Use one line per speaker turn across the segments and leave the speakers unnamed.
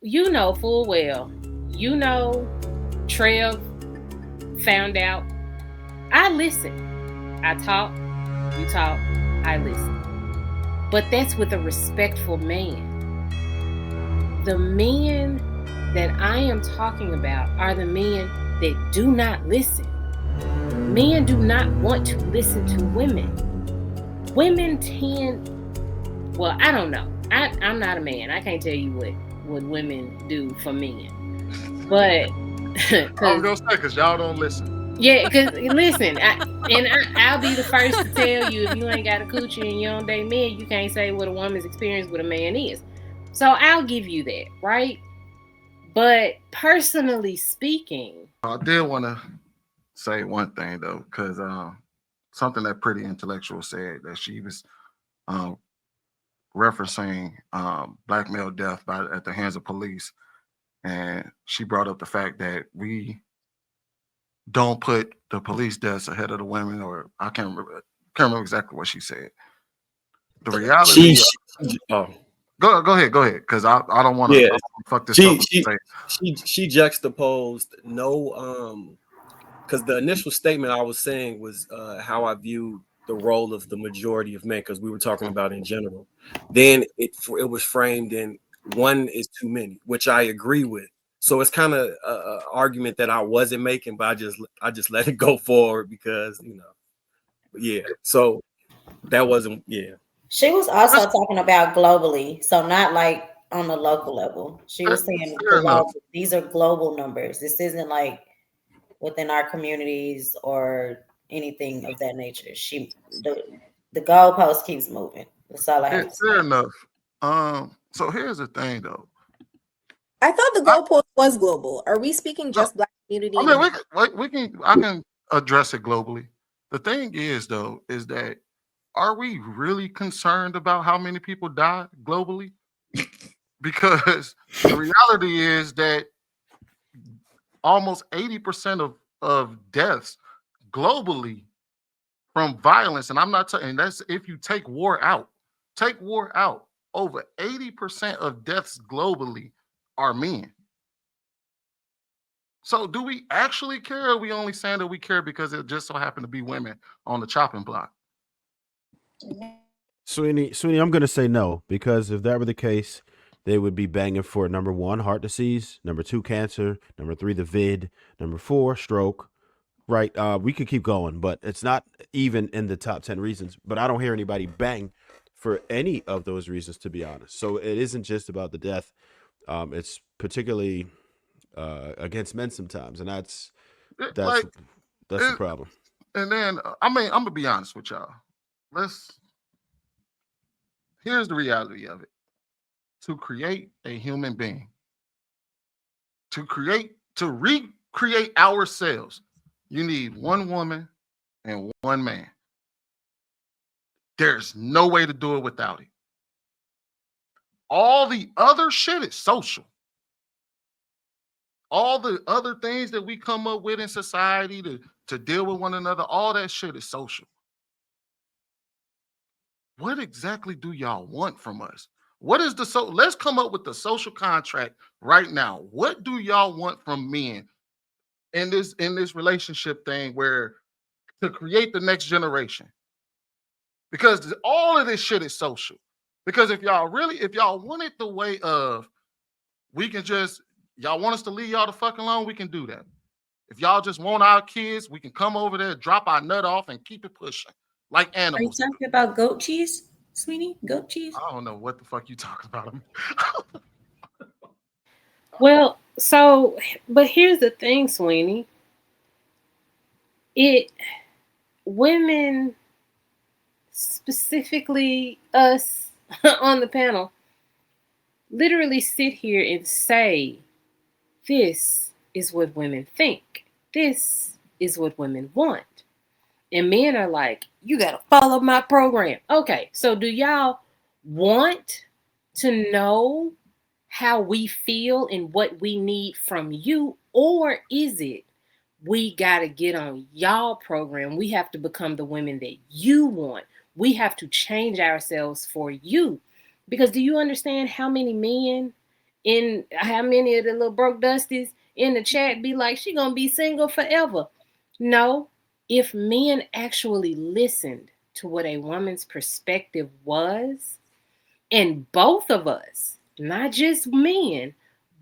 you know full well, Trev found out. I listen. I talk, you talk, I listen. But that's with a respectful man. The men that I am talking about are the men that do not listen. Men do not want to listen to women. Women tend, well, I don't know. I'm not a man. I can't tell you what women do for men. But
I was gonna say because y'all don't listen.
yeah, because listen, I'll be the first to tell you, if you ain't got a coochie and you don't date men, you can't say what a woman's experience with a man is. So I'll give you that, right? But personally speaking,
I did want to say one thing though, because something that Pretty Intellectual said that she was um, referencing black male death at the hands of police, and she brought up the fact that we don't put the police deaths ahead of the women, or I can't remember exactly what she said. The reality. Go ahead, because I don't want to fuck this up.
She juxtaposed because the initial statement I was saying was how I view the role of the majority of men, because we were talking about in general. Then it was framed in one is too many, which I agree with. So it's kind of an argument that I wasn't making, but I just let it go forward because So that wasn't
She was also talking about globally, so not like on the local level. She was saying these are global numbers. This isn't like within our communities or anything of that nature. The goalpost keeps moving. That's all I have to say.
Fair enough. So here's the thing, though.
I thought the goalpost was global. Are we speaking just black community?
I mean, I can address it globally. The thing is, though, is that are we really concerned about how many people die globally? Because the reality is that almost 80% of deaths globally from violence, and I'm not saying that's if you take war out, over 80% of deaths globally are men. So do we actually care, or are we only saying that we care because it just so happened to be women on the chopping block?
Sweeney, I'm going to say no, because if that were the case, they would be banging for number 1, heart disease, number 2, cancer, number 3, the vid, number 4, stroke. Right? We could keep going, but it's not even in the top 10 reasons. But I don't hear anybody bang for any of those reasons, to be honest. So it isn't just about the death. It's particularly against men sometimes, and that's the problem.
And then, I mean, I'm gonna be honest with y'all. Here's the reality of it. To create a human being, to recreate ourselves, you need one woman and one man. There's no way to do it without it. All the other shit is social. All the other things that we come up with in society to deal with one another, all that shit is social. What exactly do y'all want from us? What is let's come up with the social contract right now. What do y'all want from men in this relationship thing where to create the next generation? Because all of this shit is social. Because if y'all want it the way of we can just y'all want us to leave y'all the fuck alone, we can do that. If y'all just want our kids, we can come over there, drop our nut off, and keep it pushing like animals.
Are you talking about goat cheese, Sweeney? Goat cheese?
I don't know what the fuck you talking about.
Well, but here's the thing, Sweeney. Women, specifically us on the panel, literally sit here and say, this is what women think. This is what women want. And men are like, you got to follow my program. Okay, so do y'all want to know how we feel and what we need from you? Or is it we got to get on y'all program? We have to become the women that you want. We have to change ourselves for you. Because do you understand how many men in how many of the little broke dusties in the chat be like, she gonna be single forever. No, if men actually listened to what a woman's perspective was, and both of us, not just men,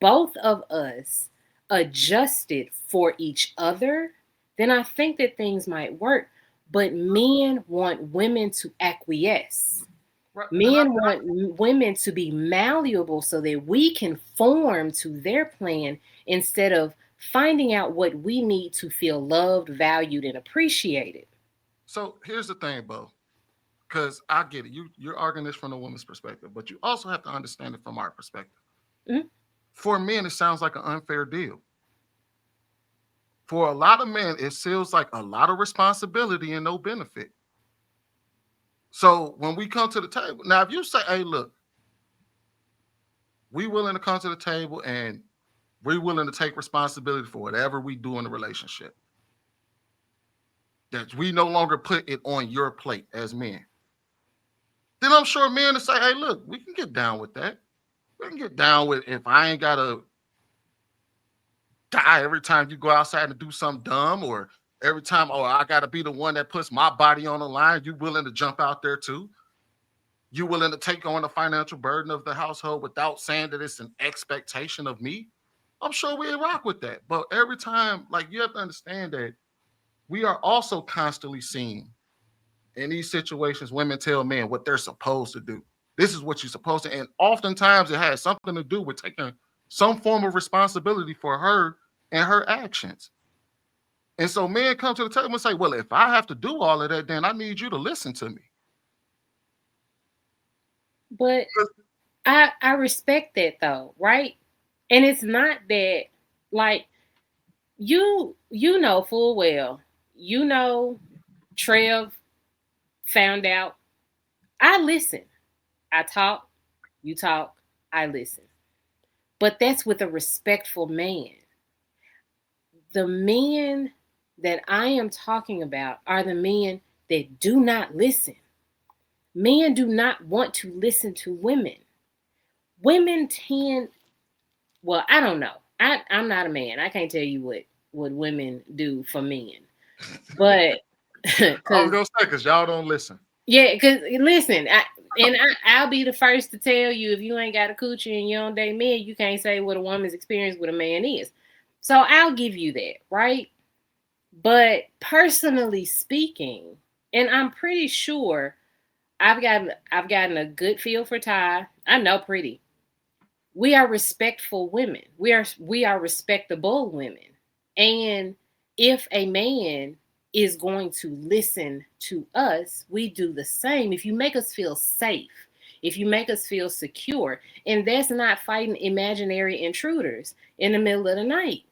both of us adjusted for each other, then I think that things might work. But men want women to acquiesce.
Right.
Men want women to be malleable so that we can form to their plan instead of finding out what we need to feel loved, valued, and appreciated.
So here's the thing, Bo, because I get it. You're arguing this from a woman's perspective, but you also have to understand it from our perspective.
Mhm.
For men, it sounds like an unfair deal. For a lot of men, it feels like a lot of responsibility and no benefit. So when we come to the table, now if you say, hey, look, we willing to come to the table and we're willing to take responsibility for whatever we do in the relationship, that we no longer put it on your plate as men, then I'm sure men to say, hey, look, we can get down with that. We can get down with if I ain't gotta die every time you go outside and do something dumb, or every time, oh, I gotta be the one that puts my body on the line. You willing to jump out there too? You willing to take on the financial burden of the household without saying that it's an expectation of me? I'm sure we rock with that. But every time, like, you have to understand that we are also constantly seeing in these situations, women tell men what they're supposed to do. This is what you're supposed to. And oftentimes it has something to do with taking some form of responsibility for her and her actions. And so men come to the table and say, well, if I have to do all of that, then I need you to listen to me.
But I respect that though, right? And it's not that, like, you know full well, Trev found out. I listen. I talk, you talk, I listen. But that's with a respectful man. The men that I am talking about are the men that do not listen. Men do not want to listen to women. Women tend, well, I don't know. I'm not a man. I can't tell you what women do for men. But
I was gonna say, because y'all don't listen.
Yeah, because listen, I'll be the first to tell you, if you ain't got a coochie and you don't date men, you can't say what a woman's experience with a man is. So I'll give you that, right? But personally speaking, and I'm pretty sure I've gotten a good feel for Ty. I know Pretty. We are respectful women. We are respectable women. And if a man is going to listen to us, we do the same. If you make us feel safe, if you make us feel secure, and that's not fighting imaginary intruders in the middle of the night.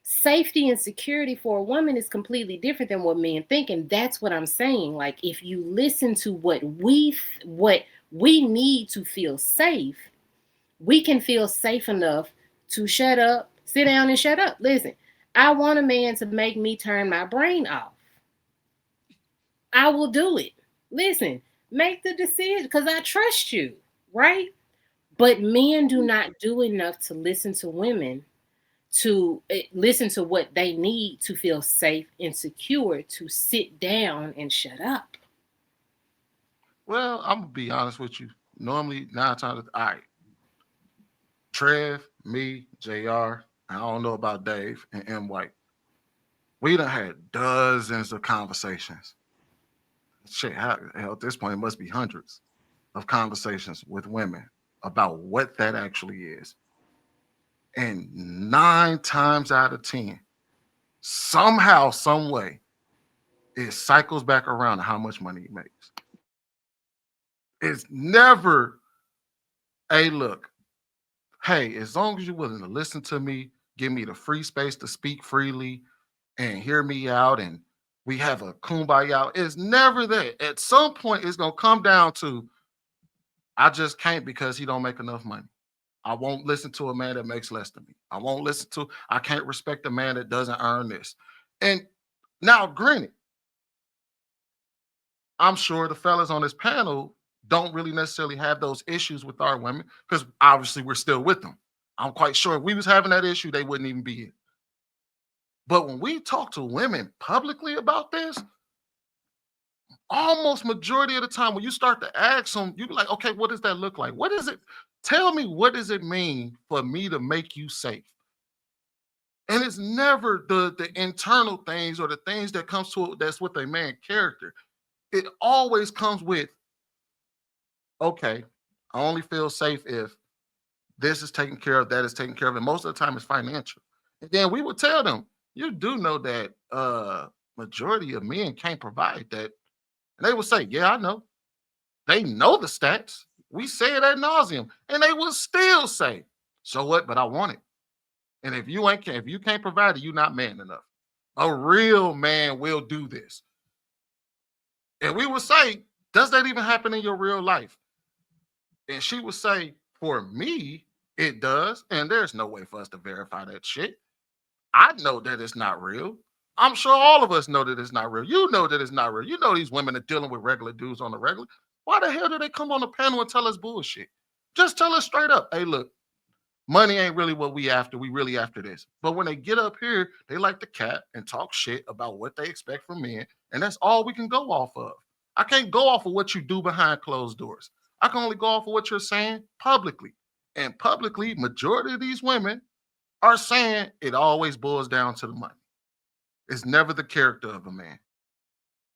Safety and security for a woman is completely different than what men think, and that's what I'm saying. Like, if you listen to what we need to feel safe, we can feel safe enough to shut up, sit down and shut up. Listen, I want a man to make me turn my brain off. I will do it. Listen, make the decision because I trust you, right? But men do not do enough to listen to women, to listen to what they need to feel safe and secure, to sit down and shut up.
Well, I'm gonna be honest with you. Normally, 9 times, all right, Trev, me, JR, I don't know about Dave and M White. We done had dozens of conversations. Shit, hell, at this point, it must be hundreds of conversations with women about what that actually is. And 9 times out of 10, somehow, some way, it cycles back around to how much money he makes. It's never, hey, look, hey, as long as you're willing to listen to me, give me the free space to speak freely and hear me out, and we have a kumbaya. It's never that. At some point, it's gonna come down to, I just can't because he don't make enough money. I won't listen to a man that makes less than me. I can't respect a man that doesn't earn this. And now, granted, I'm sure the fellas on this panel don't really necessarily have those issues with our women because obviously we're still with them. I'm quite sure if we was having that issue, they wouldn't even be here. But when we talk to women publicly about this, almost majority of the time when you start to ask them, you be like, okay, what does that look like? What is it? Tell me, what does it mean for me to make you safe? And it's never the internal things or the things that comes to it that's with a man character. It always comes with, okay, I only feel safe if this is taken care of, that is taken care of, and most of the time it's financial. And then we would tell them, you do know that majority of men can't provide that. And they would say, yeah, I know. They know the stats. We say it ad nauseum, and they will still say, so what? But I want it. And if you can't provide it, you're not man enough. A real man will do this. And we would say, does that even happen in your real life? And she would say, for me, it does. And there's no way for us to verify that shit. I know that it's not real. I'm sure all of us know that it's not real. You know that it's not real. You know these women are dealing with regular dudes on the regular. Why the hell do they come on the panel and tell us bullshit? Just tell us straight up, hey, look, money ain't really what we after. We really after this. But when they get up here, they like to cap and talk shit about what they expect from men. And that's all we can go off of. I can't go off of what you do behind closed doors. I can only go off of what you're saying publicly. And publicly, majority of these women are saying it always boils down to the money. It's never the character of a man.